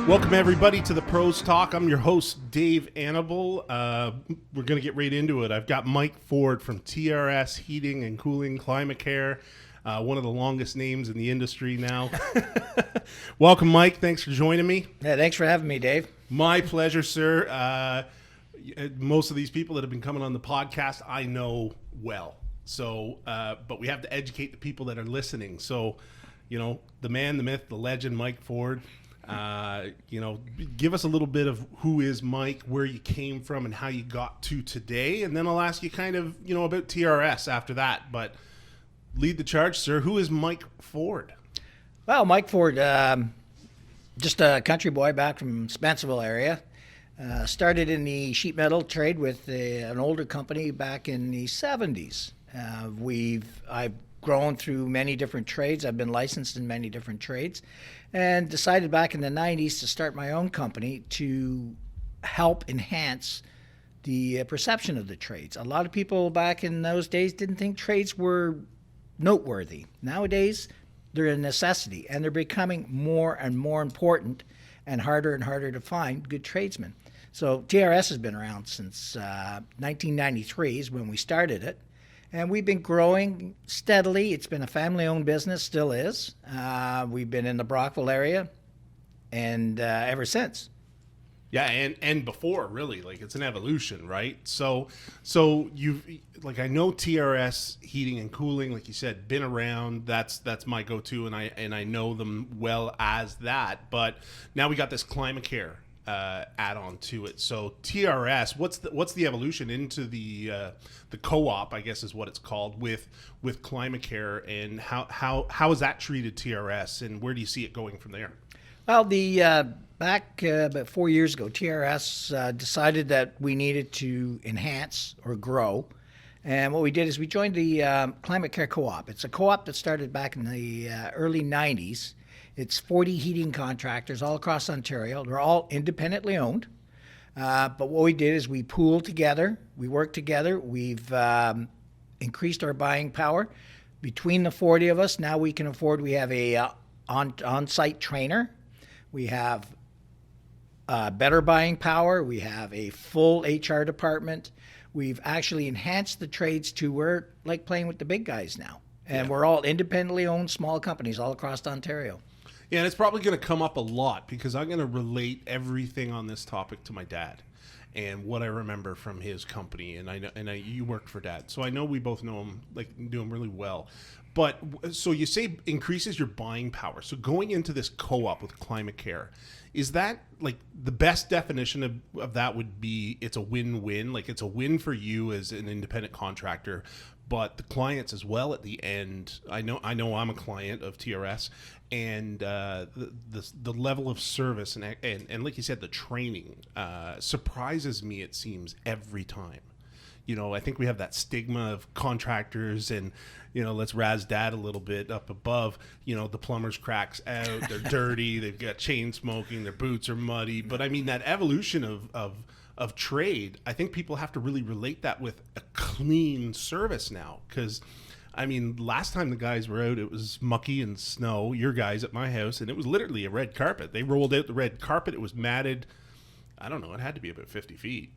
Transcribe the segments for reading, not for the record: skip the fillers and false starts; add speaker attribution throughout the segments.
Speaker 1: Welcome, everybody, to the Pros Talk. I'm your host, Dave Annable. We're going to get right into it. I've got Mike Ford from TRS Heating and Cooling ClimateCare, one of the longest names in the industry now. Welcome, Mike. Thanks for joining me.
Speaker 2: Yeah, thanks for having me, Dave.
Speaker 1: My pleasure, sir. Most of these people that have been coming on the podcast, I know well. So, but we have to educate the people that are listening. So, you know, the man, the myth, the legend, Mike Ford. Give us a little bit of who is Mike, where you came from, and how you got to today, and then I'll ask you kind of, about TRS after that. But lead the charge, sir. Who is Mike Ford?
Speaker 2: Well, Mike Ford, just a country boy back from Spencerville area. Started in the sheet metal trade with an older company back in the 70s. I've grown through many different trades. I've been licensed in many different trades, and decided back in the 90s to start my own company to help enhance the perception of the trades. A lot of people back in those days didn't think trades were noteworthy. Nowadays, they're a necessity, and they're becoming more and more important and harder to find good tradesmen. So TRS has been around since 1993 is when we started it. And we've been growing steadily. It's been a family-owned business, still is. We've been in the Brockville area, and ever since.
Speaker 1: Yeah, and before, really, like, it's an evolution, right? So you've, like, I know TRS Heating and Cooling, like you said, been around. That's my go-to, and I know them well as that. But now we got this ClimateCare add-on to it. So TRS, what's the evolution into the co-op, I guess is what it's called, with ClimateCare, and how is that treated TRS, and where do you see it going from there?
Speaker 2: Well, back about 4 years ago, TRS decided that we needed to enhance or grow. And what we did is we joined the ClimateCare co-op. It's a co-op that started back in the early 90s. It's 40 heating contractors all across Ontario. They're all independently owned. But what we did is we pooled together. We worked together. We've increased our buying power. Between the 40 of us, now we have a on-site trainer. We have better buying power. We have a full HR department. We've actually enhanced the trades to we're like playing with the big guys now. And we're all independently owned small companies all across Ontario.
Speaker 1: Yeah, and it's probably going to come up a lot because I'm going to relate everything on this topic to my dad and what I remember from his company. And you worked for Dad, so I know we both know him, knew him really well. But so you say increases your buying power. So going into this co-op with ClimateCare, is that like the best definition of that would be it's a win-win? Like it's a win for you as an independent contractor, but the clients as well at the end. I know I'm a client of TRS, and the level of service and like you said, the training surprises me, it seems, every time. I think we have that stigma of contractors and, let's razz Dad a little bit up above. The plumber's cracks out, they're dirty, they've got chain smoking, their boots are muddy. But I mean, that evolution of trade, I think people have to really relate that with a clean service now. Because, I mean, last time the guys were out, it was mucky and snow, your guys at my house, and it was literally a red carpet. They rolled out the red carpet. It was matted, I don't know, it had to be about 50 feet.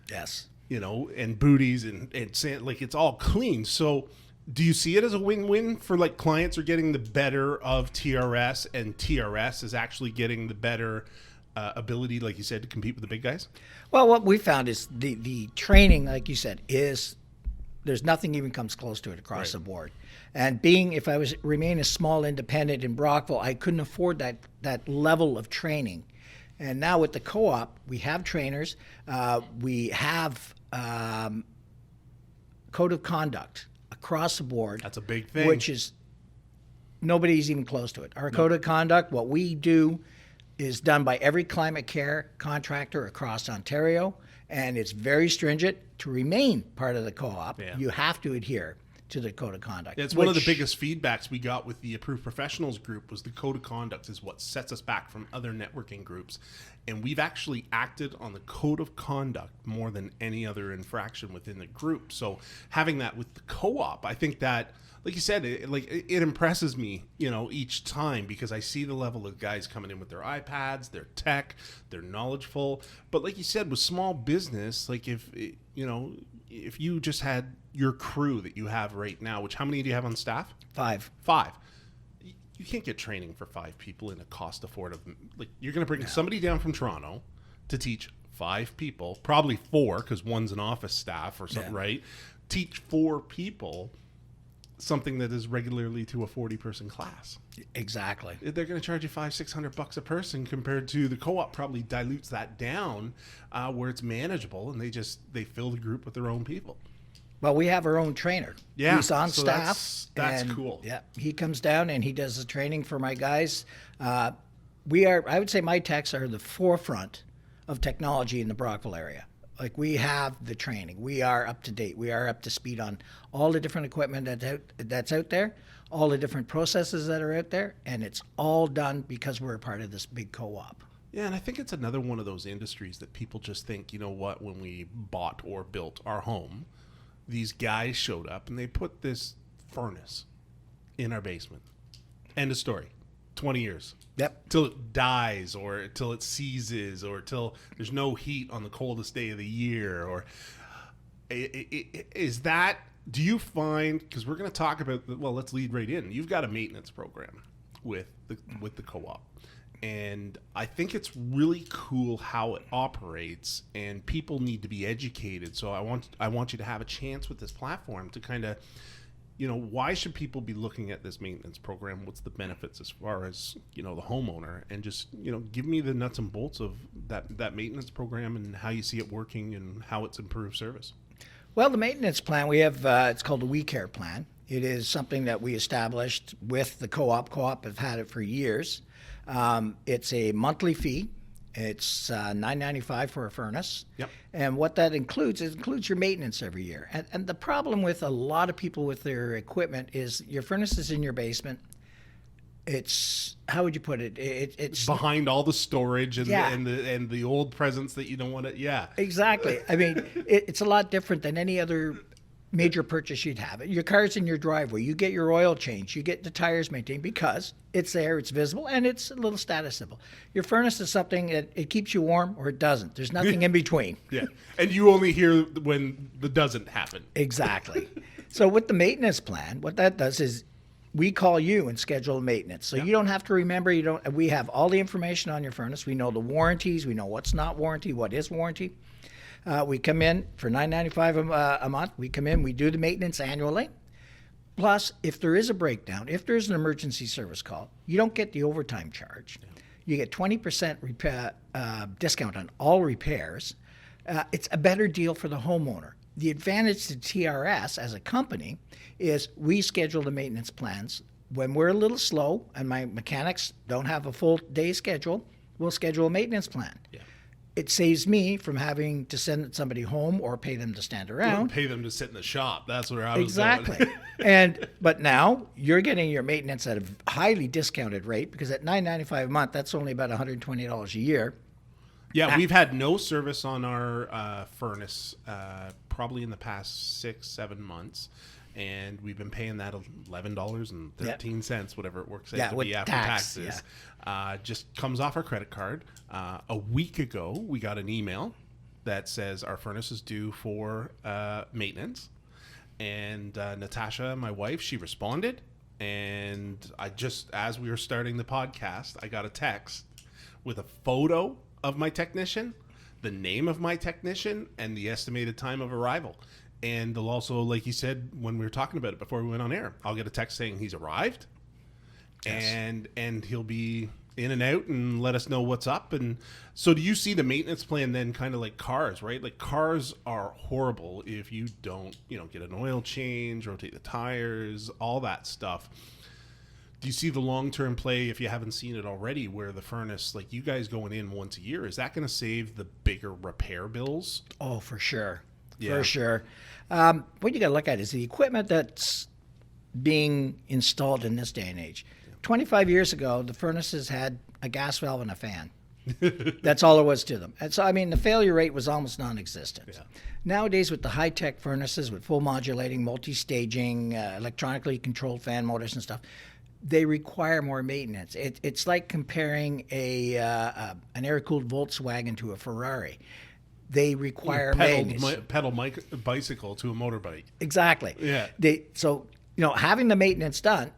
Speaker 2: Yes.
Speaker 1: And booties and sand, like it's all clean. So do you see it as a win-win for like clients are getting the better of TRS and TRS is actually getting the better ability, like you said, to compete with the big guys?
Speaker 2: Well, what we found is the training, like you said, there's nothing even comes close to it across the board. And if I remain a small independent in Brockville, I couldn't afford that level of training. And now with the co-op, we have trainers, we have code of conduct across the board.
Speaker 1: That's a big thing.
Speaker 2: Which is, nobody's even close to it. Our code of conduct, what we do is done by every ClimateCare contractor across Ontario, and it's very stringent. To remain part of the co-op, you have to adhere. to the code of conduct.
Speaker 1: It's one of the biggest feedbacks we got with the Approved Professionals group was the code of conduct is what sets us back from other networking groups. And we've actually acted on the code of conduct more than any other infraction within the group. So having that with the co-op, I think that, like you said, it impresses me, each time because I see the level of guys coming in with their iPads, their tech, they're knowledgeable. But like you said, with small business, like if you just had your crew that you have right now, which how many do you have on staff?
Speaker 2: 5.
Speaker 1: You can't get training for 5 people in a cost affordable. Like you're going to bring somebody down from Toronto to teach 5 people, probably 4 because one's an office staff or something, right? Teach 4 people something that is regularly to a 40-person class.
Speaker 2: Exactly.
Speaker 1: They're going to charge you $500-$600 a person compared to the co-op probably dilutes that down where it's manageable and they fill the group with their own people.
Speaker 2: Well, we have our own trainer.
Speaker 1: Yeah,
Speaker 2: he's on
Speaker 1: so
Speaker 2: staff.
Speaker 1: That's cool.
Speaker 2: Yeah, he comes down and he does the training for my guys. I would say my techs are the forefront of technology in the Brockville area. Like we have the training. We are up to date. We are up to speed on all the different equipment that's out there, all the different processes that are out there, and it's all done because we're a part of this big co-op.
Speaker 1: Yeah, and I think it's another one of those industries that people just think, you know what, when we bought or built our home, these guys showed up and they put this furnace in our basement. End of story. 20 years.
Speaker 2: Yep.
Speaker 1: Till it dies or till it seizes or till there's no heat on the coldest day of the year. Or is that, do you find, because we're going to talk about, let's lead right in. You've got a maintenance program with the co-op. And I think it's really cool how it operates and people need to be educated. So I want you to have a chance with this platform to kind of, why should people be looking at this maintenance program? What's the benefits as far as, the homeowner? And just, give me the nuts and bolts of that maintenance program and how you see it working and how it's improved service.
Speaker 2: Well, the maintenance plan, we have, it's called the WeCare plan. It is something that we established with the co-op. Co-op have had it for years. It's a monthly fee. It's $9.95 for a furnace.
Speaker 1: Yep.
Speaker 2: And what that includes, it includes your maintenance every year. And the problem with a lot of people with their equipment is your furnace is in your basement. It's, how would you put it? It's
Speaker 1: behind all the storage and the old presents that you don't want to. Yeah.
Speaker 2: Exactly. I mean, it's a lot different than any other major purchase you'd have. Your car's in your driveway. You get your oil changed. You get the tires maintained because it's there, it's visible, and it's a little status symbol. Your furnace is something that it keeps you warm or it doesn't. There's nothing in between.
Speaker 1: Yeah, and you only hear when the doesn't happen.
Speaker 2: Exactly. So with the maintenance plan, what that does is we call you and schedule maintenance. So you don't have to remember. We have all the information on your furnace. We know the warranties. We know what's not warranty, what is warranty. We come in for $9.95 a month. We come in, we do the maintenance annually. Plus, if there is a breakdown, if there's an emergency service call, you don't get the overtime charge. You get 20% discount on all repairs. It's a better deal for the homeowner. The advantage to TRS as a company is we schedule the maintenance plans. When we're a little slow and my mechanics don't have a full day schedule, we'll schedule a maintenance plan. Yeah. It saves me from having to send somebody home or pay them to stand around.
Speaker 1: Pay them to sit in the shop. That's where I was
Speaker 2: exactly.
Speaker 1: going.
Speaker 2: But now you're getting your maintenance at a highly discounted rate because at $9.95 a month, that's only about $120 a year.
Speaker 1: Yeah, we've had no service on our furnace probably in the past 6-7 months. And we've been paying that $11.13, whatever it works out to be after taxes. Yeah. Just comes off our credit card. A week ago, we got an email that says our furnace is due for maintenance. And Natasha, my wife, she responded. And as we were starting the podcast, I got a text with a photo of my technician, the name of my technician, and the estimated time of arrival. And they'll also, like you said, when we were talking about it before we went on air, I'll get a text saying he's arrived, and he'll be in and out and let us know what's up. And so do you see the maintenance plan then kind of like cars, right? Like cars are horrible if you don't, get an oil change, rotate the tires, all that stuff. Do you see the long-term play, if you haven't seen it already, where the furnace, like you guys going in once a year, is that going to save the bigger repair bills?
Speaker 2: Oh, for sure. for sure. What you got to look at is the equipment that's being installed in this day and age. 25 years ago, the furnaces had a gas valve and a fan. That's all there was to them. And so, I mean, the failure rate was almost non-existent. Yeah. Nowadays, with the high-tech furnaces, with full modulating, multi-staging, electronically controlled fan motors and stuff, they require more maintenance. It's like comparing an air-cooled Volkswagen to a Ferrari. They require maintenance.
Speaker 1: Pedal bicycle to a motorbike.
Speaker 2: Exactly.
Speaker 1: Yeah.
Speaker 2: So, having the maintenance done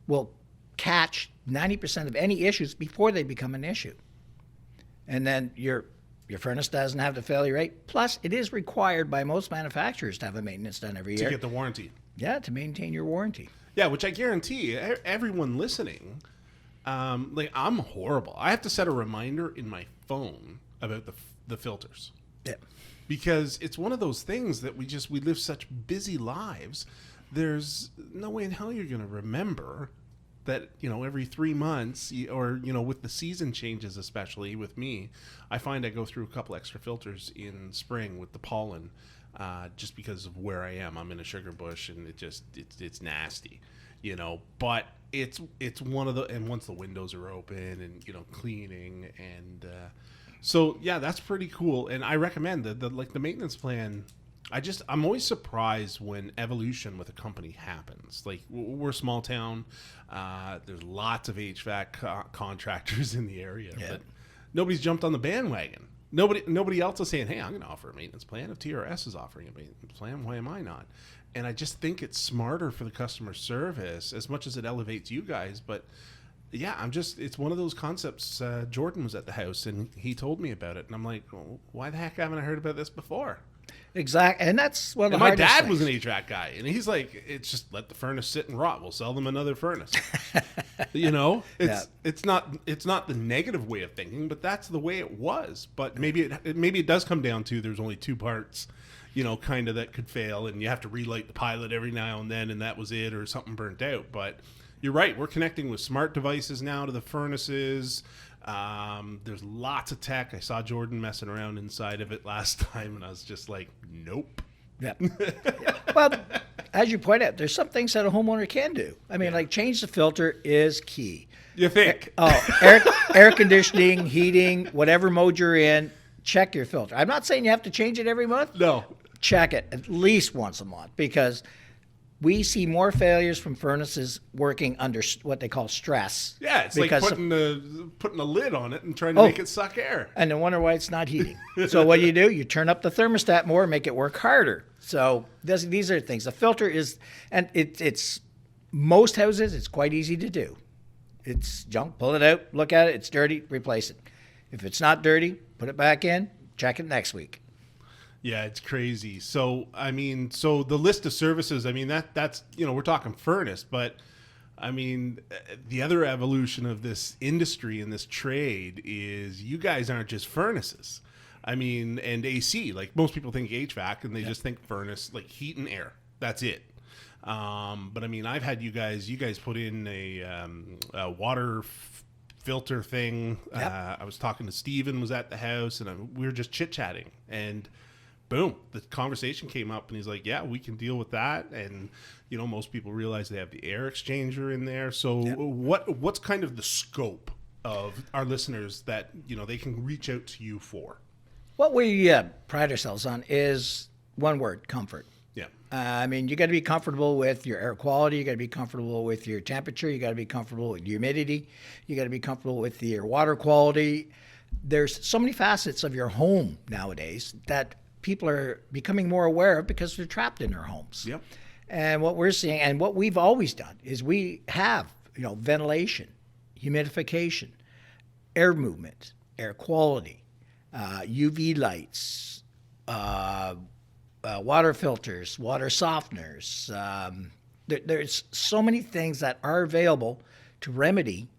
Speaker 2: will catch 90% of any issues before they become an issue. And then your furnace doesn't have the failure rate. Plus, it is required by most manufacturers to have a maintenance done every year.
Speaker 1: To get the warranty.
Speaker 2: Yeah, to maintain your warranty.
Speaker 1: Yeah, which I guarantee everyone listening, I'm horrible. I have to set a reminder in my phone about the filters.
Speaker 2: Yeah.
Speaker 1: Because it's one of those things that we live such busy lives. There's no way in hell you're going to remember that, every 3 months or, with the season changes, especially with me, I find I go through a couple extra filters in spring with the pollen, just because of where I am. I'm in a sugar bush and it's nasty, but it's one of and once the windows are open and, cleaning and, so yeah, that's pretty cool. And I recommend the maintenance plan. I'm always surprised when evolution with a company happens. Like, we're a small town. There's lots of HVAC contractors in the area, but nobody's jumped on the bandwagon. Nobody else is saying, hey, I'm going to offer a maintenance plan. If TRS is offering a maintenance plan, why am I not? And I just think it's smarter for the customer service as much as it elevates you guys. But yeah, it's one of those concepts. Jordan was at the house and he told me about it. And I'm like, well, why the heck haven't I heard about this before?
Speaker 2: Exactly, and that's one of the
Speaker 1: hardest things. My dad
Speaker 2: things.
Speaker 1: was an HVAC guy, and he's like, "It's just let the furnace sit and rot. We'll sell them another furnace." It's not the negative way of thinking, but that's the way it was. But maybe it does come down to there's only two parts, kind of that could fail, and you have to relight the pilot every now and then, and that was it, or something burnt out. But you're right. We're connecting with smart devices now to the furnaces. There's lots of tech. I saw Jordan messing around inside of it last time, and I was just like, nope.
Speaker 2: Yeah. Well, as you point out, there's some things that a homeowner can do. I mean, like change the filter is key.
Speaker 1: You think?
Speaker 2: Air conditioning, heating, whatever mode you're in, check your filter. I'm not saying you have to change it every month.
Speaker 1: No.
Speaker 2: Check it at least once a month because we see more failures from furnaces working under what they call stress.
Speaker 1: Yeah, it's like putting a lid on it and trying to make it suck air.
Speaker 2: And then wonder why it's not heating. So what do? You turn up the thermostat more, make it work harder. So these are things. The filter is, and it's most houses, it's quite easy to do. It's junk, pull it out, look at it, it's dirty, replace it. If it's not dirty, put it back in, check it next week.
Speaker 1: Yeah, it's crazy. So, the list of services, that's, we're talking furnace, but the other evolution of this industry and this trade is you guys aren't just furnaces. And AC, like most people think HVAC and they just think furnace, like heat and air. That's it. But I've had you guys put in a water filter thing.
Speaker 2: Yep.
Speaker 1: I was talking to Steven was at the house and we were just chit-chatting and boom, the conversation came up and he's like, yeah, we can deal with that. And, most people realize they have the air exchanger in there. So what's kind of the scope of our listeners that, they can reach out to you for?
Speaker 2: What we pride ourselves on is one word, comfort.
Speaker 1: Yeah.
Speaker 2: You got to be comfortable with your air quality. You got to be comfortable with your temperature. You got to be comfortable with humidity. You got to be comfortable with your water quality. There's so many facets of your home nowadays that people are becoming more aware of because they're trapped in their homes.
Speaker 1: Yep.
Speaker 2: And what we're seeing and what we've always done is we have, ventilation, humidification, air movement, air quality, UV lights, water filters, water softeners. There's so many things that are available to remedy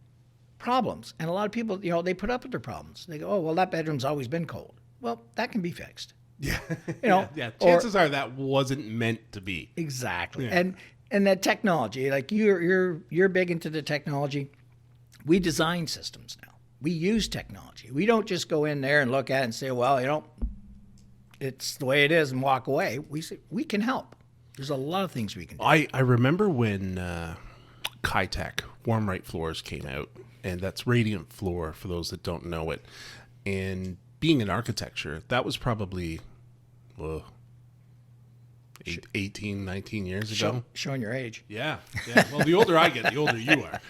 Speaker 2: problems. And a lot of people, they put up with their problems. They go, oh, well, that bedroom's always been cold. Well, that can be fixed.
Speaker 1: Yeah. Yeah. Chances are that wasn't meant to be.
Speaker 2: Exactly.
Speaker 1: Yeah.
Speaker 2: And that technology, like you're big into the technology. We design systems now. We use technology. We don't just go in there and look at it and say, well, it's the way it is and walk away. We say, we can help. There's a lot of things we can do.
Speaker 1: I remember when Kitech Warm Right Floors came out, and that's radiant floor for those that don't know it. And being in architecture, that was probably 18, 19 years ago.
Speaker 2: Showing your age.
Speaker 1: Yeah. Well, the older I get, the older you are,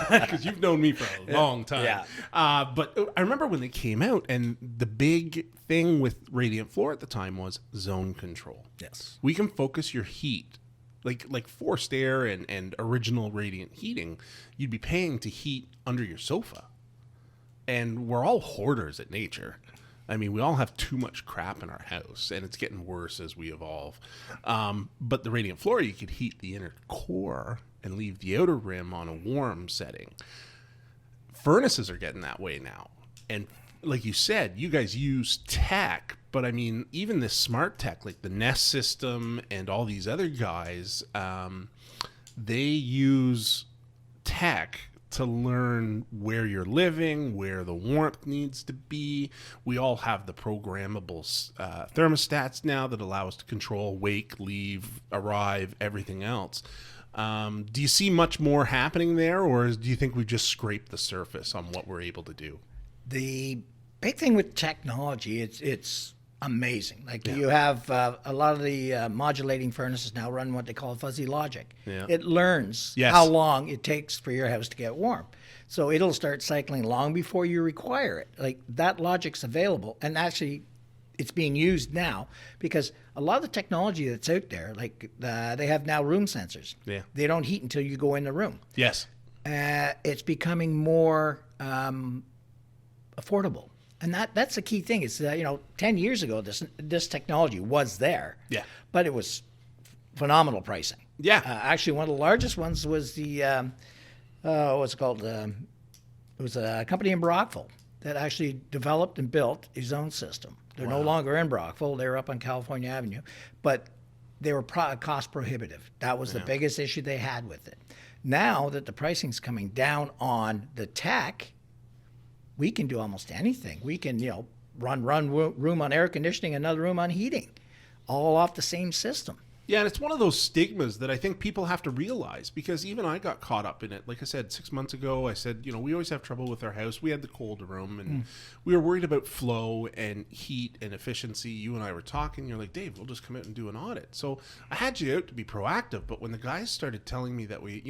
Speaker 1: because you've known me for a long time.
Speaker 2: Yeah.
Speaker 1: But I remember when they came out, and the big thing with radiant floor at the time was zone control.
Speaker 2: Yes.
Speaker 1: We can focus your heat, like forced air and original radiant heating. You'd be paying to heat under your sofa, and we're all hoarders at nature. I mean, we all have too much crap in our house, and it's getting worse as we evolve. But the radiant floor, you could heat the inner core and leave the outer rim on a warm setting. Furnaces are getting that way now. And like you said, you guys use tech, but I mean, even this smart tech, like the Nest system and all these other guys, they use tech to learn where you're living, where the warmth needs to be. We all have the programmable thermostats now that allow us to control wake, leave, arrive, everything else. Do you see much more happening there, or do you think we've just scraped the surface on what we're able to do?
Speaker 2: The big thing with technology, it's amazing. Like you have a lot of the modulating furnaces now run what they call fuzzy logic.
Speaker 1: Yeah.
Speaker 2: It learns how long it takes for your house to get warm. So it'll start cycling long before you require it. Like that logic's available, and actually it's being used now because a lot of the technology that's out there, like they have now room sensors.
Speaker 1: Yeah.
Speaker 2: They don't heat until you go in the room.
Speaker 1: Yes.
Speaker 2: It's becoming more affordable. And that's the key thing. Is 10 years ago, this technology was there.
Speaker 1: Yeah.
Speaker 2: But it was phenomenal pricing.
Speaker 1: Yeah.
Speaker 2: Actually, one of the largest ones was the what's it called? It was a company in Brockville that actually developed and built a zone system. They're no longer in Brockville. They're up on California Avenue, but they were cost prohibitive. That was the biggest issue they had with it. Now that the pricing's coming down on the tech, we can do almost anything. We can, run room on air conditioning, another room on heating, all off the same system.
Speaker 1: Yeah, and it's one of those stigmas that I think people have to realize, because even I got caught up in it. Like I said, 6 months ago, I said, we always have trouble with our house. We had the cold room, and we were worried about flow and heat and efficiency. You and I were talking. You're like, Dave, we'll just come out and do an audit. So I had you out to be proactive, but when the guys started telling me that we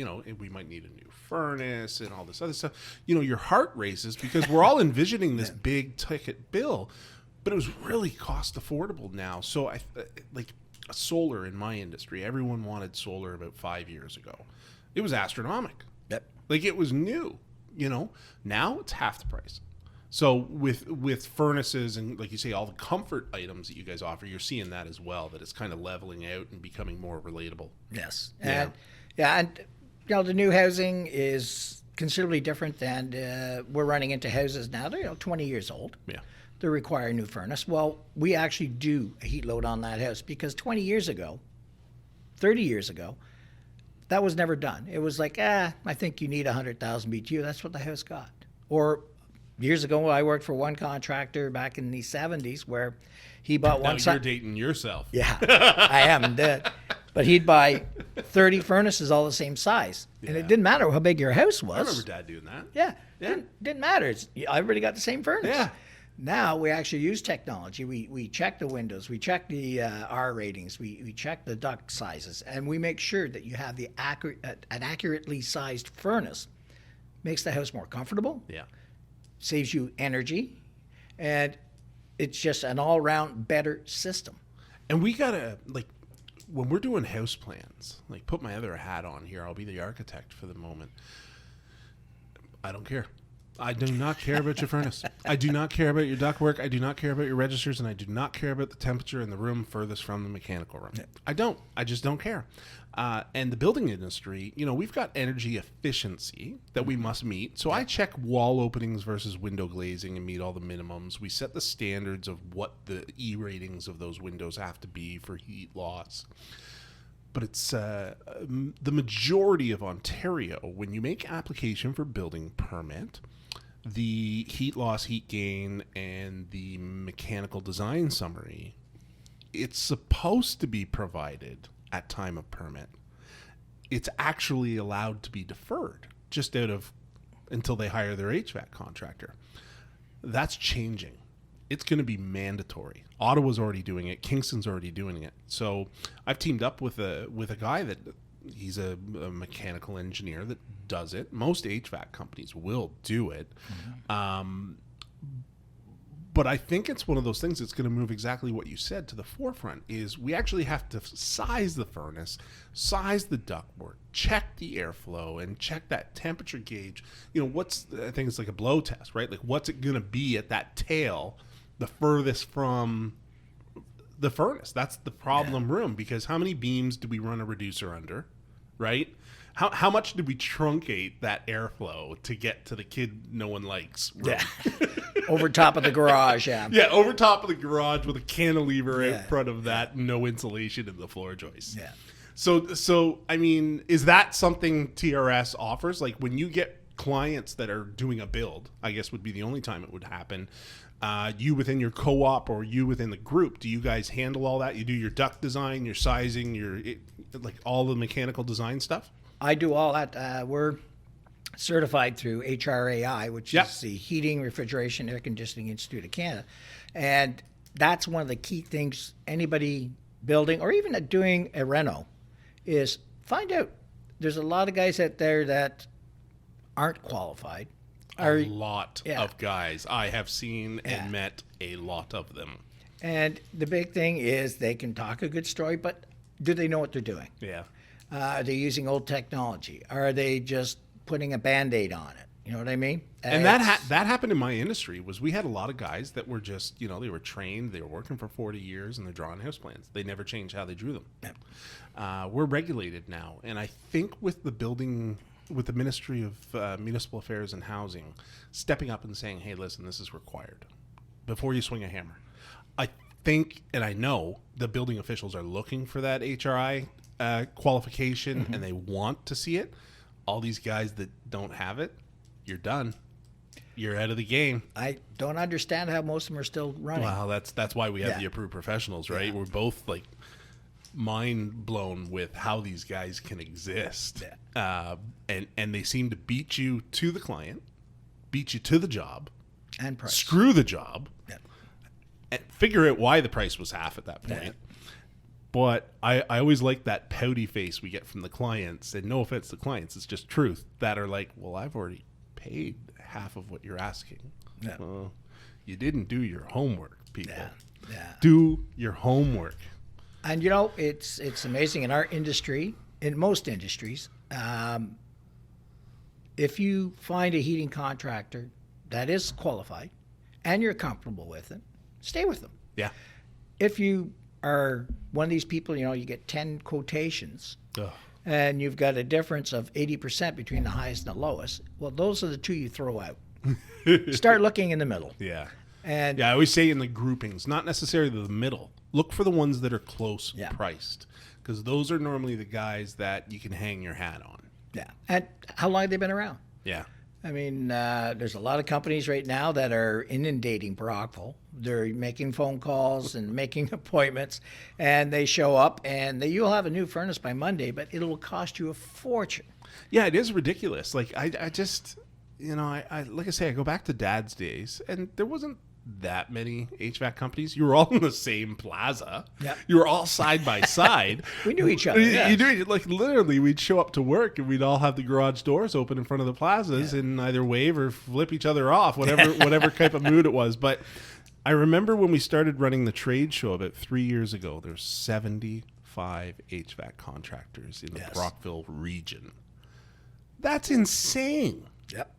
Speaker 1: might need a new furnace and all this other stuff, your heart races, because we're all envisioning this big ticket bill, but it was really cost affordable now. So solar in my industry, everyone wanted solar about 5 years ago. It was astronomical.
Speaker 2: Yep.
Speaker 1: Like it was new, Now it's half the price. So with furnaces and, like you say, all the comfort items that you guys offer, you're seeing that as well, that it's kind of leveling out and becoming more relatable.
Speaker 2: Yes.
Speaker 1: Yeah.
Speaker 2: And the new housing is considerably different than we're running into houses now. They're 20 years old.
Speaker 1: Yeah.
Speaker 2: They require a new furnace. Well, we actually do a heat load on that house because 20 years ago, 30 years ago, that was never done. It was like, I think you need 100,000 BTU. That's what the house got. Or years ago, I worked for one contractor back in the 70s where he bought one.
Speaker 1: Now you're dating yourself.
Speaker 2: Yeah, I am dead. But he'd buy 30 furnaces all the same size. And it didn't matter how big your house was.
Speaker 1: I remember Dad doing that.
Speaker 2: Yeah. Didn't matter. Everybody got the same furnace.
Speaker 1: Yeah.
Speaker 2: Now we actually use technology. We check the windows, we check the R ratings, we check the duct sizes, and we make sure that you have an accurately sized furnace. Makes the house more comfortable.
Speaker 1: Yeah.
Speaker 2: Saves you energy, and it's just an all-round better system.
Speaker 1: And we gotta, when we're doing house plans, put my other hat on here. I'll be the architect for the moment. I don't care. I do not care about your furnace. I do not care about your ductwork. I do not care about your registers, and I do not care about the temperature in the room furthest from the mechanical room. I don't. I just don't care. And the building industry, we've got energy efficiency that we must meet. So I check wall openings versus window glazing and meet all the minimums. We set the standards of what the E ratings of those windows have to be for heat loss. But it's the majority of Ontario, when you make application for building permit, the heat loss, heat gain, and the mechanical design summary it's supposed to be provided at time of permit. It's actually allowed to be deferred just until they hire their HVAC contractor. That's changing. It's going to be mandatory. Ottawa's already doing it. Kingston's already doing it. So I've teamed up with a guy that he's a mechanical engineer that does it. Most HVAC companies will do it. Mm-hmm. But I think it's one of those things that's going to move exactly what you said to the forefront. Is we actually have to size the furnace, size the ductwork, check the airflow, and check that temperature gauge. You know, I think it's like a blow test, right? Like, what's it going to be at that tail, the furthest from the furnace? That's the problem room, because how many beams do we run a reducer under, right? How much did we truncate that airflow to get to the kid no one likes room?
Speaker 2: Yeah. Over top of the garage, yeah.
Speaker 1: Yeah, over top of the garage with a cantilever in front of that, no insulation in the floor joist.
Speaker 2: Yeah.
Speaker 1: So I mean, is that something TRS offers? Like, when you get clients that are doing a build, I guess would be the only time it would happen. You within your co-op or you within the group, do you guys handle all that? You do your duct design, your sizing, like all the mechanical design stuff?
Speaker 2: I do all that. We're certified through HRAI, which is the Heating, Refrigeration, Air Conditioning Institute of Canada. And that's one of the key things anybody building or even doing a reno is find out. There's a lot of guys out there that aren't qualified.
Speaker 1: A lot of guys. I have seen and met a lot of them.
Speaker 2: And the big thing is they can talk a good story, but do they know what they're doing?
Speaker 1: Yeah.
Speaker 2: Are they using old technology? Are they just putting a Band-Aid on it? You know what I mean?
Speaker 1: And that happened in my industry. Was we had a lot of guys that were just, they were trained, they were working for 40 years, and they're drawing house plans. They never changed how they drew them. Yeah. We're regulated now, and I think with the Ministry of Municipal Affairs and Housing stepping up and saying, hey, listen, this is required before you swing a hammer. I think, and I know, the building officials are looking for that HRI qualification, and they want to see it. All these guys that don't have it, you're done. You're out of the game.
Speaker 2: I don't understand how most of them are still running.
Speaker 1: Well, that's why we have the approved professionals, right? Yeah. We're both like mind blown with how these guys can exist. Yeah. And they seem to beat you to the client, beat you to the job,
Speaker 2: and price.
Speaker 1: Screw the job, and figure out why the price was half at that point. Yeah. But I always like that pouty face we get from the clients, and no offense to clients, it's just truth, that are like, well, I've already paid half of what you're asking. Yeah. Well, you didn't do your homework, people. Yeah. Do your homework.
Speaker 2: And it's amazing in our industry, in most industries, if you find a heating contractor that is qualified and you're comfortable with it, stay with them.
Speaker 1: Yeah.
Speaker 2: If you are one of these people, you get 10 quotations and you've got a difference of 80% between the highest and the lowest, well, those are the two you throw out. Start looking in the middle.
Speaker 1: Yeah.
Speaker 2: And
Speaker 1: I always say in the groupings, not necessarily the middle. Look for the ones that are close priced, because those are normally the guys that you can hang your hat on.
Speaker 2: Yeah. And how long have they been around?
Speaker 1: Yeah.
Speaker 2: I mean, there's a lot of companies right now that are inundating Brockville. They're making phone calls and making appointments, and they show up, and you'll have a new furnace by Monday, but it will cost you a fortune.
Speaker 1: Yeah, it is ridiculous. Like, I just, I like I say, I go back to Dad's days, and there wasn't that many HVAC companies. You were all in the same plaza. Yeah. You were all side by side.
Speaker 2: We knew each other.
Speaker 1: You knew, like, literally, we'd show up to work and we'd all have the garage doors open in front of the plazas and either wave or flip each other off, whatever type of mood it was. But I remember when we started running the trade show about 3 years ago, there's 75 HVAC contractors in the Brockville region. That's insane.
Speaker 2: Yep.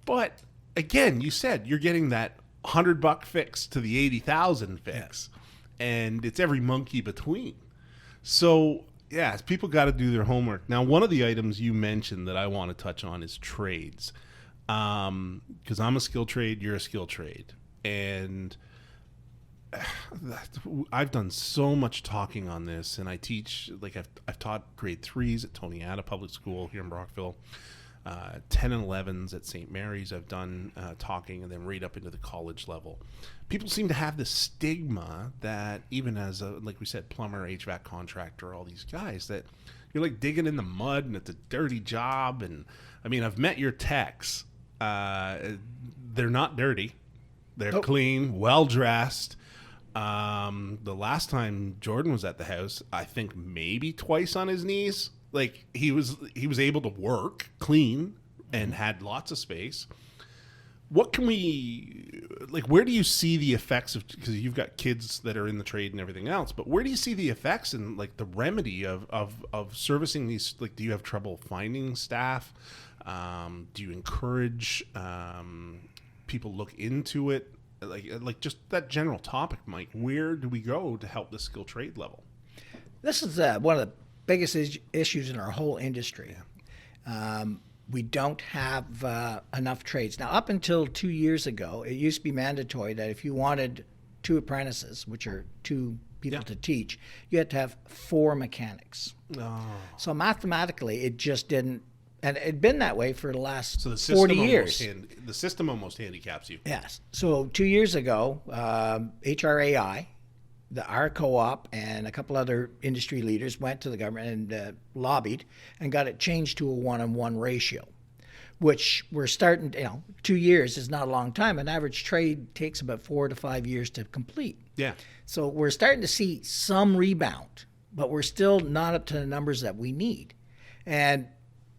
Speaker 1: But again, you said you're getting that $100 fix to the 80,000 fix, and it's every monkey between. So people got to do their homework. Now, one of the items you mentioned that I want to touch on is trades, because I'm a skilled trade, you're a skilled trade, and I've done so much talking on this, and I teach, like, I've taught grade 3s at Tony Ada Public School here in Brockville. 10 and 11s at St. Mary's. I've done talking, and then right up into the college level. People seem to have this stigma that even as a, like we said, plumber, HVAC contractor, all these guys, that you're like digging in the mud and it's a dirty job. And I mean, I've met your techs. They're not dirty. They're clean, well dressed. The last time Jordan was at the house, I think maybe twice on his knees. Like he was able to work clean and had lots of space. What can we, like, where do you see the effects of, because you've got kids that are in the trade and everything else, but where do you see the effects and like the remedy of servicing these? Like, do you have trouble finding staff? Do you encourage people look into it? Like just that general topic, Mike, where do we go to help the skilled trade level?
Speaker 2: This is one of the biggest issues in our whole industry. Yeah. We don't have enough trades. Now, up until 2 years ago, it used to be mandatory that if you wanted 2 apprentices, which are 2 people to teach, you had to have 4 mechanics. Oh. So mathematically, it just didn't, and it'd been that way for the last 40 years.
Speaker 1: The system almost handicaps you.
Speaker 2: Yes. So 2 years ago, HRAI, our co-op, and a couple other industry leaders went to the government and lobbied and got it changed to a 1-on-1 ratio, which we're starting, 2 years is not a long time. An average trade takes about 4 to 5 years to complete.
Speaker 1: Yeah.
Speaker 2: So we're starting to see some rebound, but we're still not up to the numbers that we need. And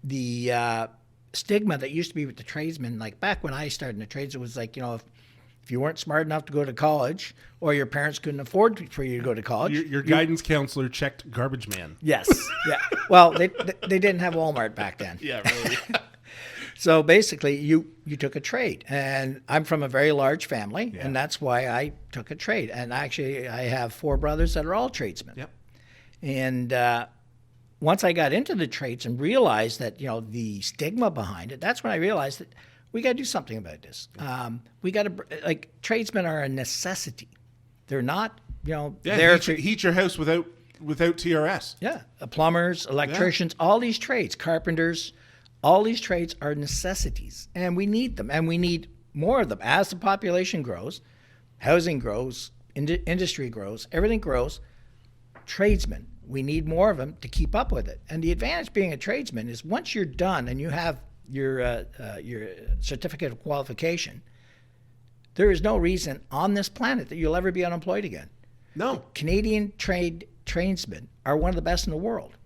Speaker 2: the stigma that used to be with the tradesmen, like back when I started in the trades, it was like, if you weren't smart enough to go to college, or your parents couldn't afford for you to go to college.
Speaker 1: Your guidance counselor checked garbage man.
Speaker 2: Yes. Yeah. Well, they didn't have Walmart back then.
Speaker 1: Yeah, really.
Speaker 2: So basically, you took a trade. And I'm from a very large family, and that's why I took a trade. And actually, I have 4 brothers that are all tradesmen. Yep. And once I got into the trades and realized that, the stigma behind it, that's when I realized that we got to do something about this. We got to, tradesmen are a necessity. They're not, there to
Speaker 1: heat your house without TRS.
Speaker 2: Yeah, plumbers, electricians, all these trades, carpenters, all these trades are necessities, and we need them, and we need more of them. As the population grows, housing grows, industry grows, everything grows. Tradesmen, we need more of them to keep up with it. And the advantage being a tradesman is once you're done and you have your certificate of qualification, there is no reason on this planet that you'll ever be unemployed again.
Speaker 1: No.
Speaker 2: Canadian tradesmen are one of the best in the world.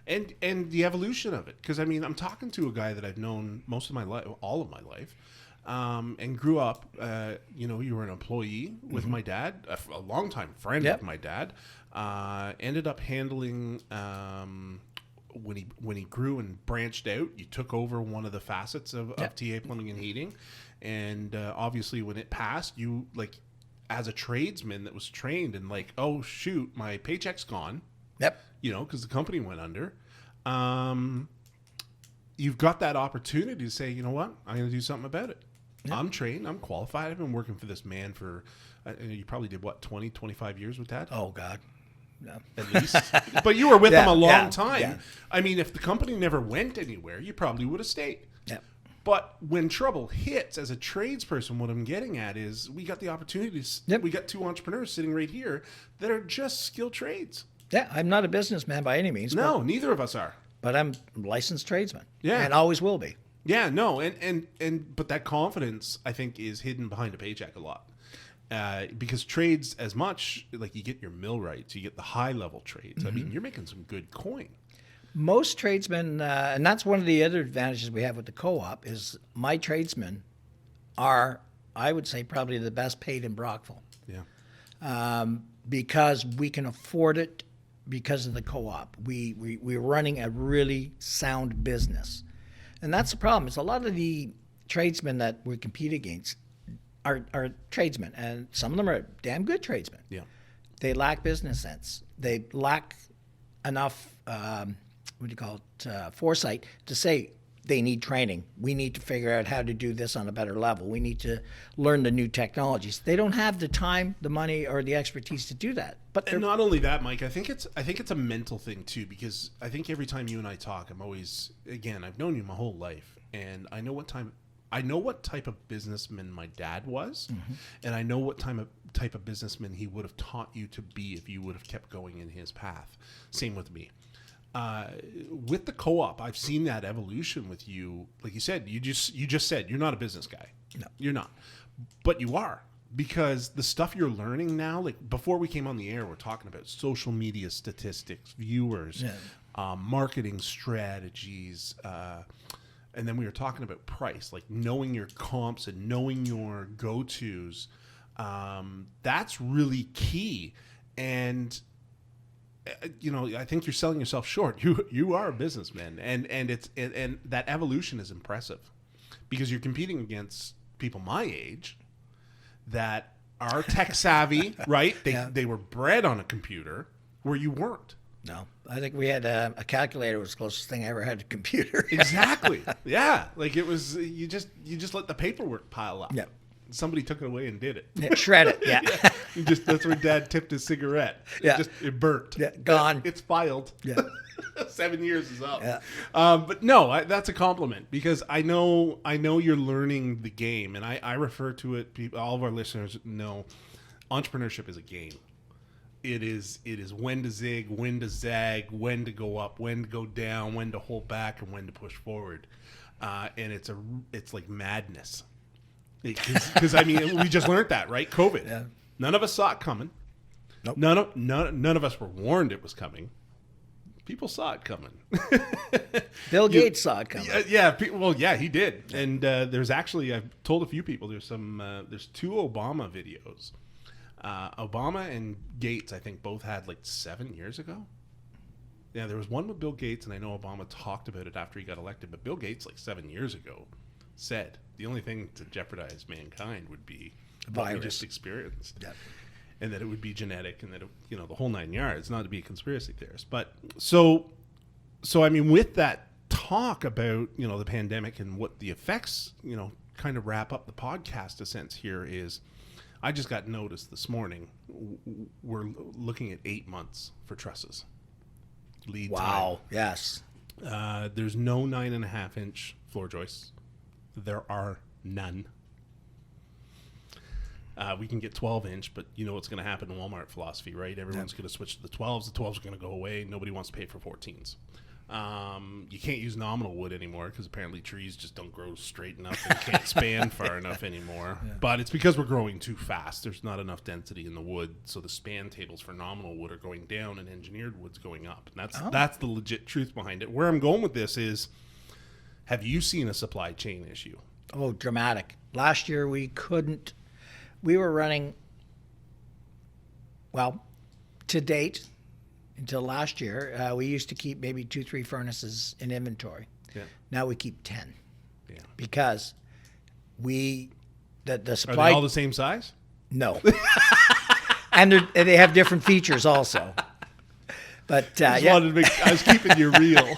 Speaker 1: And the evolution of it, because I mean, I'm talking to a guy that I've known most of my life, all of my life, and grew up. You were an employee with my dad, a longtime friend of my dad. Ended up handling when he grew and branched out. You took over one of the facets of TA Plumbing and Heating, and obviously when it passed, you as a tradesman that was trained and oh shoot, my paycheck's gone.
Speaker 2: Yep.
Speaker 1: Because the company went under. You've got that opportunity to say, you know what, I'm going to do something about it. Yep. I'm trained. I'm qualified. I've been working for this man for, you probably did 20, 25 years with Dad?
Speaker 2: Oh, God. No.
Speaker 1: At least. But you were with him a long time.
Speaker 2: Yeah.
Speaker 1: I mean, if the company never went anywhere, you probably would have stayed.
Speaker 2: Yeah.
Speaker 1: But when trouble hits, as a tradesperson, what I'm getting at is we got the opportunities. Yep. We got 2 entrepreneurs sitting right here that are just skilled trades.
Speaker 2: Yeah, I'm not a businessman by any means.
Speaker 1: No, neither of us are.
Speaker 2: But I'm a licensed tradesman. Yeah. And always will be.
Speaker 1: Yeah, no, but that confidence, I think, is hidden behind a paycheck a lot. Because trades, as much, you get your millwrights, you get the high-level trades. Mm-hmm. I mean, you're making some good coin.
Speaker 2: Most tradesmen, and that's one of the other advantages we have with the co-op, is my tradesmen are, I would say, probably the best paid in Brockville.
Speaker 1: Yeah.
Speaker 2: Because we can afford it because of the co-op. We're running a really sound business. And that's the problem, is a lot of the tradesmen that we compete against are tradesmen, and some of them are damn good tradesmen.
Speaker 1: Yeah.
Speaker 2: They lack business sense. They lack enough, foresight to say they need training. We need to figure out how to do this on a better level. We need to learn the new technologies. They don't have the time, the money, or the expertise to do that.
Speaker 1: And not only that, Mike, I think it's a mental thing too, because I think every time you and I talk, I'm always, again, I've known you my whole life, and I know what type of businessman my dad was, and I know what type of businessman he would have taught you to be if you would have kept going in his path. Same with me. With the co-op, I've seen that evolution with you. Like you said, you just said you're not a business guy.
Speaker 2: No,
Speaker 1: you're not, but you are, because the stuff you're learning now, like before we came on the air, we're talking about social media statistics, viewers, marketing strategies, and then we were talking about price, like knowing your comps and knowing your go-tos. That's really key. And I think you're selling yourself short. You are a businessman, and that evolution is impressive, because you're competing against people my age that are tech savvy, right? They were bred on a computer where you weren't.
Speaker 2: No, I think we had a calculator was the closest thing I ever had to a computer.
Speaker 1: Exactly. Yeah, like it was. You just let the paperwork pile up.
Speaker 2: Yeah.
Speaker 1: Somebody took it away and did it.
Speaker 2: Yeah, shred it. Yeah.
Speaker 1: That's where Dad tipped his cigarette. It burnt.
Speaker 2: Yeah, gone.
Speaker 1: It's filed.
Speaker 2: Yeah.
Speaker 1: 7 years is up.
Speaker 2: Yeah.
Speaker 1: But no, that's a compliment, because I know you're learning the game, and I refer to it. All of our listeners know entrepreneurship is a game. It is when to zig, when to zag, when to go up, when to go down, when to hold back, and when to push forward. And it's like madness. Because I mean, we just learned that, right? COVID.
Speaker 2: Yeah.
Speaker 1: None of us saw it coming.
Speaker 2: Nope.
Speaker 1: None of us were warned it was coming. People saw it coming.
Speaker 2: Bill Gates saw it coming.
Speaker 1: Yeah, he did. And there's actually, I've told a few people, there's two Obama videos. Obama and Gates, I think, both had like 7 years ago. Yeah, there was one with Bill Gates, and I know Obama talked about it after he got elected, but Bill Gates, like 7 years ago, said the only thing to jeopardize mankind would be what we just experienced.
Speaker 2: Yep.
Speaker 1: And that it would be genetic, and that the whole 9 yards, not to be a conspiracy theorist. But so I mean, with that talk about the pandemic and what the effects, kind of wrap up the podcast a sense here is, I just got notice this morning we're looking at 8 months for trusses. Lead time.
Speaker 2: Wow. Yes.
Speaker 1: There's no 9.5-inch floor joists. There are none. We can get 12-inch, but you know what's going to happen in Walmart philosophy, right? Everyone's going to switch to the 12s. The 12s are going to go away. Nobody wants to pay for 14s. You can't use nominal wood anymore, because apparently trees just don't grow straight enough and can't span far enough anymore. Yeah. But it's because we're growing too fast. There's not enough density in the wood, so the span tables for nominal wood are going down and engineered wood's going up. And that's the legit truth behind it. Where I'm going with this is, have you seen a supply chain issue?
Speaker 2: Oh, dramatic. Last year we were running, to date, until last year, we used to keep maybe 2-3 furnaces in inventory. Yeah. Now we keep 10. Yeah. Because the supply.
Speaker 1: Are they all the same size?
Speaker 2: No. And they have different features also. But
Speaker 1: I was keeping you real.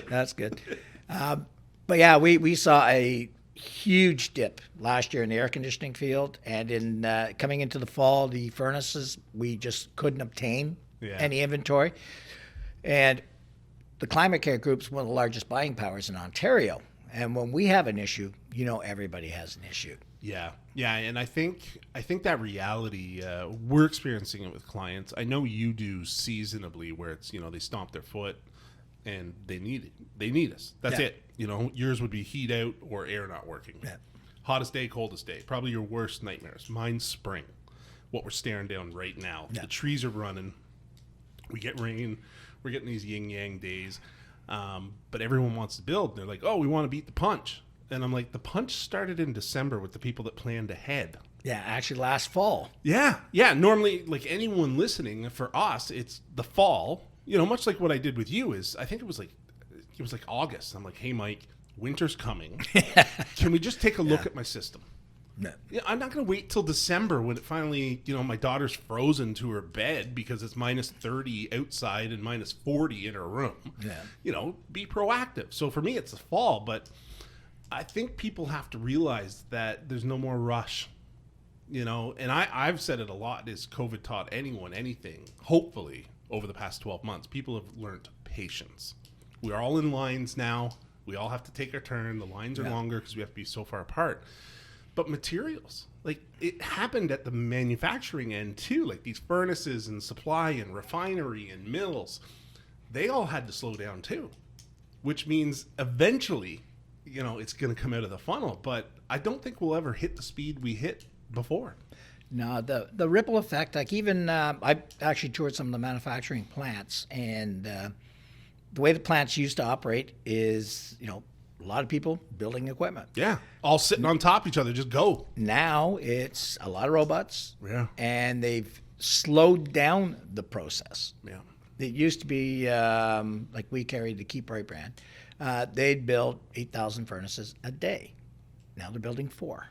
Speaker 2: That's good. But yeah, we saw a huge dip last year in the air conditioning field, and in coming into the fall, the furnaces, we just couldn't obtain any inventory. And the ClimateCare Group's one of the largest buying powers in Ontario. And when we have an issue, everybody has an issue.
Speaker 1: Yeah, and I think that reality, we're experiencing it with clients. I know you do seasonably, where it's they stomp their foot and they need us. That's it. Yours would be heat out or air not working. Yeah. Hottest day, coldest day. Probably your worst nightmares. Mine's spring. What we're staring down right now. Yeah. The trees are running. We get rain. We're getting these yin-yang days. But everyone wants to build. They're like, oh, we want to beat the punch. And I'm like, the punch started in December with the people that planned ahead.
Speaker 2: Yeah, actually last fall.
Speaker 1: Yeah. Normally, like anyone listening, for us, it's the fall. Much like what I did with you is, I think it was like August. I'm like, hey, Mike, winter's coming. Can we just take a look at my system? No. I'm not going to wait till December when it finally, my daughter's frozen to her bed because it's minus 30 outside and minus 40 in her room. Yeah. Be proactive. So for me, it's the fall, but I think people have to realize that there's no more rush. And I've said it a lot, is COVID taught anyone anything, hopefully, over the past 12 months. People have learned patience. We're all in lines now. We all have to take our turn. The lines are longer because we have to be so far apart. But materials, like it happened at the manufacturing end too. Like these furnaces and supply and refinery and mills, they all had to slow down too, which means eventually, it's going to come out of the funnel. But I don't think we'll ever hit the speed we hit before.
Speaker 2: No, the ripple effect, like even I actually toured some of the manufacturing plants, and the way the plants used to operate is, a lot of people building equipment.
Speaker 1: Yeah, all sitting on top of each other, just go.
Speaker 2: Now it's a lot of robots.
Speaker 1: Yeah.
Speaker 2: And they've slowed down the process.
Speaker 1: Yeah.
Speaker 2: It used to be like we carried the Keep Right brand. They'd build 8,000 furnaces a day. Now they're building 4.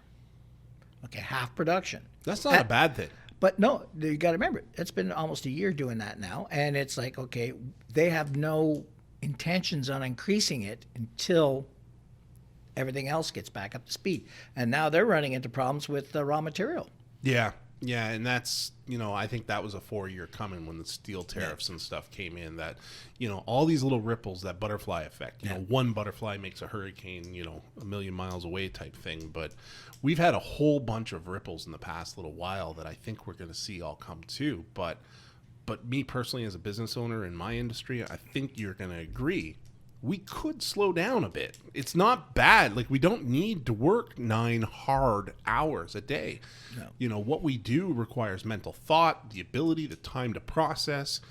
Speaker 2: Okay, half production.
Speaker 1: That's not a bad thing.
Speaker 2: But no, you got to remember, it's been almost a year doing that now. And it's like, okay, they have no intentions on increasing it until everything else gets back up to speed. And now they're running into problems with the raw material.
Speaker 1: Yeah. Yeah. And that's, I think that was a 4-year coming when the steel tariffs and stuff came in, that, all these little ripples, that butterfly effect, one butterfly makes a hurricane, a million miles away type thing. But we've had a whole bunch of ripples in the past little while that I think we're going to see all come to. But me personally, as a business owner in my industry, I think you're going to agree. We could slow down a bit. It's not bad. Like, we don't need to work 9 hard hours a day. No. What we do requires mental thought, the ability, the time to process.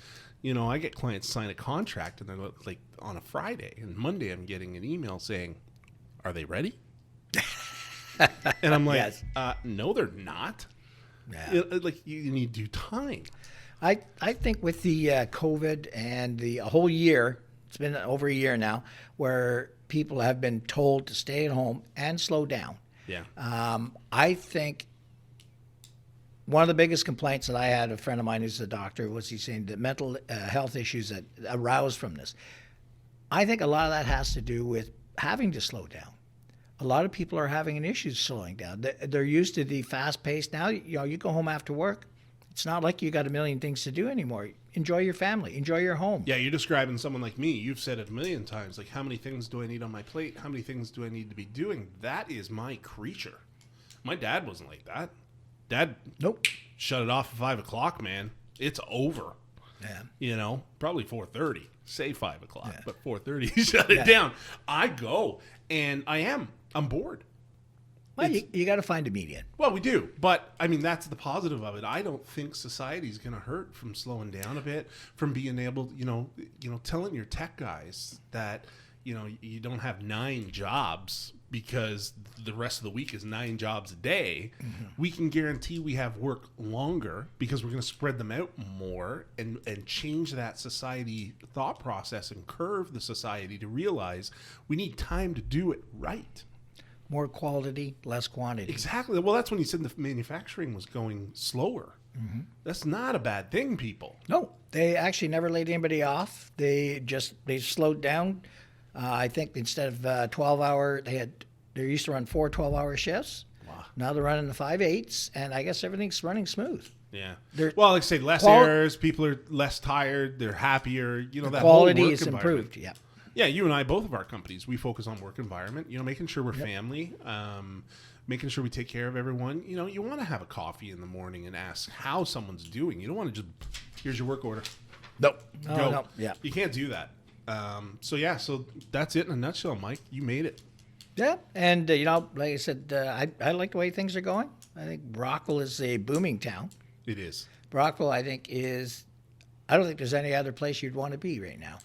Speaker 1: I get clients sign a contract and they're like on a Friday, and Monday I'm getting an email saying, "Are they ready?" And I'm like,
Speaker 2: Yes.
Speaker 1: No, they're not.
Speaker 2: Yeah.
Speaker 1: You need due time.
Speaker 2: I think with the COVID and the whole year, it's been over a year now, where people have been told to stay at home and slow down.
Speaker 1: Yeah.
Speaker 2: I think one of the biggest complaints that I had, a friend of mine who's a doctor, was he's saying the mental health issues that arouse from this. I think a lot of that has to do with having to slow down. A lot of people are having an issue slowing down. They're used to the fast pace. Now, you go home after work. It's not like you got a million things to do anymore. Enjoy your family. Enjoy your home.
Speaker 1: Yeah, you're describing someone like me. You've said it a million times. Like, how many things do I need on my plate? How many things do I need to be doing? That is my creature. My dad wasn't like that. Dad,
Speaker 2: Nope.
Speaker 1: shut it off at 5 o'clock, man. It's over.
Speaker 2: Yeah.
Speaker 1: Probably 4:30. Say 5 o'clock, but 4:30, shut it down. I go, and I'm bored.
Speaker 2: Well, you got to find a median.
Speaker 1: Well, we do, but I mean, that's the positive of it. I don't think society's going to hurt from slowing down a bit, from being able, telling your tech guys that, you don't have 9 jobs because the rest of the week is 9 jobs a day. Mm-hmm. We can guarantee we have work longer because we're going to spread them out more and change that society thought process and curve the society to realize we need time to do it right.
Speaker 2: More quality, less quantity.
Speaker 1: Exactly. Well, that's when you said the manufacturing was going slower. Mm-hmm. That's not a bad thing, people.
Speaker 2: No, they actually never laid anybody off. They slowed down. I think instead of 12-hour, they used to run 4 12-hour shifts. Wow. Now they're running the 5/8s, and I guess everything's running smooth.
Speaker 1: Yeah. Well, like I say, less errors. People are less tired. They're happier. That
Speaker 2: quality
Speaker 1: whole work
Speaker 2: is
Speaker 1: environment.
Speaker 2: improved. Yeah.
Speaker 1: Yeah, you and I, both of our companies, we focus on work environment, making sure we're family, making sure we take care of everyone. You want to have a coffee in the morning and ask how someone's doing. You don't want to just, here's your work order.
Speaker 2: Nope.
Speaker 1: Go.
Speaker 2: No. Yeah.
Speaker 1: You can't do that. So that's it in a nutshell, Mike. You made it.
Speaker 2: Yeah, and, like I said, I like the way things are going. I think Brockville is a booming town.
Speaker 1: It is.
Speaker 2: Brockville, I think, I don't think there's any other place you'd want to be right now.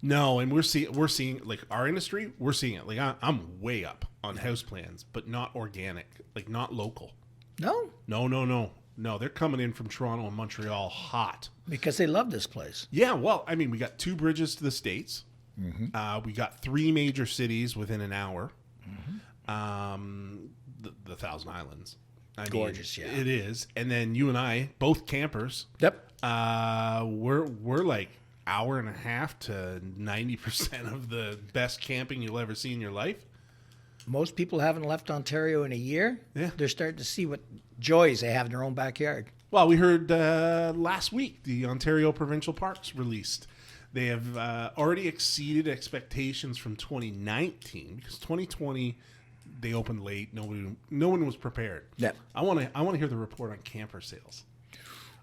Speaker 1: No, and we're seeing like our industry, we're seeing it. Like I'm way up on house plans, but not organic, like not local.
Speaker 2: No.
Speaker 1: No, they're coming in from Toronto and Montreal hot.
Speaker 2: Because they love this place.
Speaker 1: Yeah, well, I mean, we got 2 bridges to the States. Mm-hmm. We got 3 major cities within an hour. Mm-hmm. The Thousand Islands.
Speaker 2: Gorgeous, yeah.
Speaker 1: It is. And then you and I, both campers.
Speaker 2: Yep.
Speaker 1: We're like hour and a half to 90% of the best camping you'll ever see in your life.
Speaker 2: Most people haven't left Ontario in a year.
Speaker 1: Yeah.
Speaker 2: They're starting to see what joys they have in their own backyard.
Speaker 1: Well, we heard last week the Ontario Provincial Parks released They have already exceeded expectations from 2019 because 2020 they opened late. No one was prepared.
Speaker 2: Yeah.
Speaker 1: I want to hear the report on camper sales.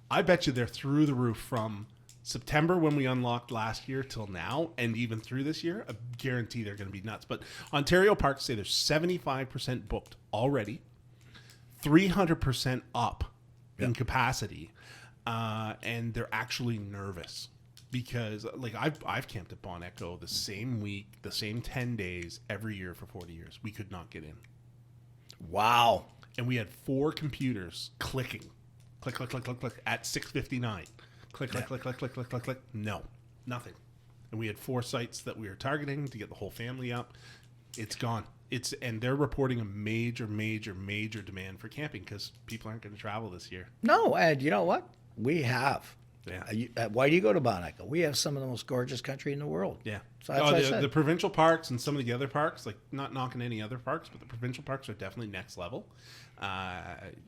Speaker 1: I bet you they're through the roof from September when we unlocked last year till now, and even through this year. I guarantee they're going to be nuts. But Ontario parks say they're 75% booked already, 300% up in capacity, and they're actually nervous because, like, I've camped at Bon Echo the same week, the same 10 days every year for 40 years. We could not get in.
Speaker 2: Wow.
Speaker 1: And we had 4 computers clicking, click, click, click, click, click, at 6:59. Click, click, click, click, click, click, click, click. No, nothing. And we had 4 sites that we were targeting to get the whole family up. It's gone. And they're reporting a major, major, major demand for camping because people aren't going to travel this year.
Speaker 2: No, and you know what? We have.
Speaker 1: Yeah.
Speaker 2: Why do you go to Bon Echo? We have some of the most gorgeous country in the world.
Speaker 1: Yeah.
Speaker 2: So that's what I said.
Speaker 1: The provincial parks and some of the other parks, like, not knocking any other parks, but the provincial parks are definitely next level.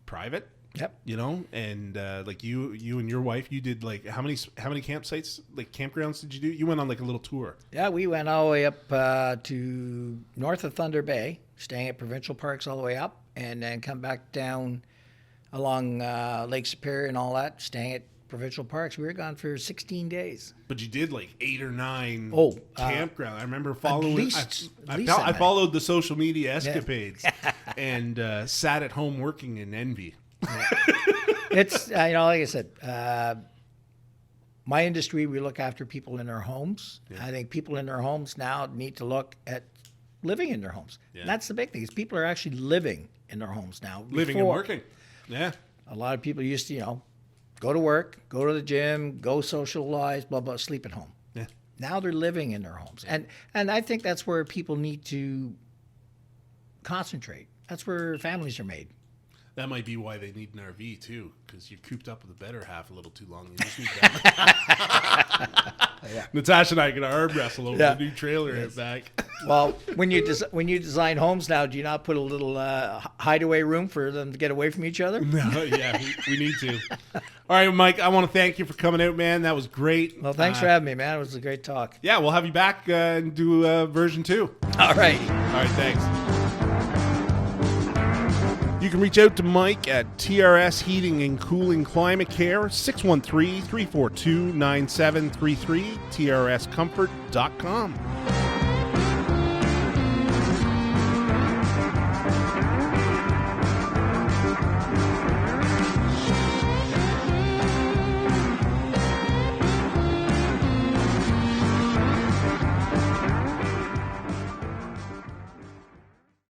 Speaker 1: Private.
Speaker 2: Yep.
Speaker 1: You know, and like you and your wife, you did like how many campsites, like campgrounds did you do? You went on like a little tour.
Speaker 2: Yeah, we went all the way up to north of Thunder Bay, staying at provincial parks all the way up, and then come back down along Lake Superior and all that, staying at provincial parks. We were gone for 16 days.
Speaker 1: But you did like 8 or 9 campground. I remember following. I followed the social media escapades and sat at home working in envy.
Speaker 2: It's like I said, my industry, we look after people in their homes. I think people in their homes now need to look at living in their homes. And that's the big thing, is people are actually living in their homes now.
Speaker 1: Living and working. Yeah.
Speaker 2: A lot of people used to, go to work, go to the gym, go socialize, blah, blah, sleep at home.
Speaker 1: Yeah.
Speaker 2: Now they're living in their homes. And I think that's where people need to concentrate. That's where families are made.
Speaker 1: That might be why they need an RV too, because you're cooped up with the better half a little too long. You just need that. Natasha and I can arm wrestle over the new trailer in back.
Speaker 2: Well, when you design homes now, do you not put a little hideaway room for them to get away from each other?
Speaker 1: No, yeah, we need to. All right, Mike, I want to thank you for coming out, man. That was great.
Speaker 2: Well, thanks for having me, man. It was a great talk.
Speaker 1: Yeah, we'll have you back and do version 2.
Speaker 2: All right.
Speaker 1: All right, thanks. You can reach out to Mike at TRS Heating and Cooling ClimateCare, 613-342-9733, trscomfort.com.